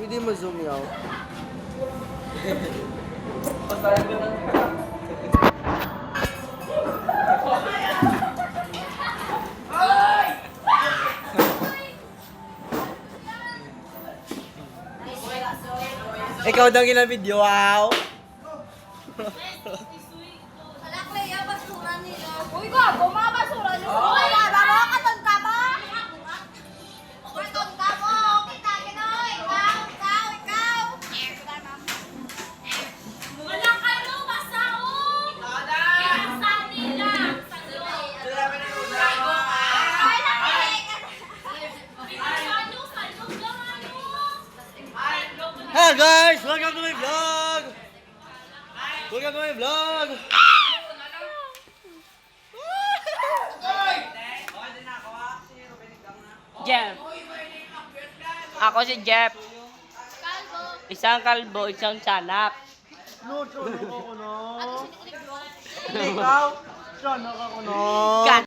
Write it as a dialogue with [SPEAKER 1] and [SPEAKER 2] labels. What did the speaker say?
[SPEAKER 1] Pwede mo zoom yaw. Ikaw daw gina video, wow.
[SPEAKER 2] Alak, Leia, basura nila. Uy, gago, mga basura nyo. Uy, gago, katon ka mo? Katon ka mo. Kita, Kinoy. Ikaw. Wala kayo, masaong. Kasa nila. Ay, salog lang ano.
[SPEAKER 1] Hi guys, welcome to my vlog. Welcome to my vlog.
[SPEAKER 3] Jeff. Ako si Jeff.
[SPEAKER 2] Kalbo.
[SPEAKER 3] Isang kalbo, isang tiyanak.
[SPEAKER 1] No, chono ko no.
[SPEAKER 2] Ano siniklik mo?
[SPEAKER 1] Ikaw, chono ko no.
[SPEAKER 3] God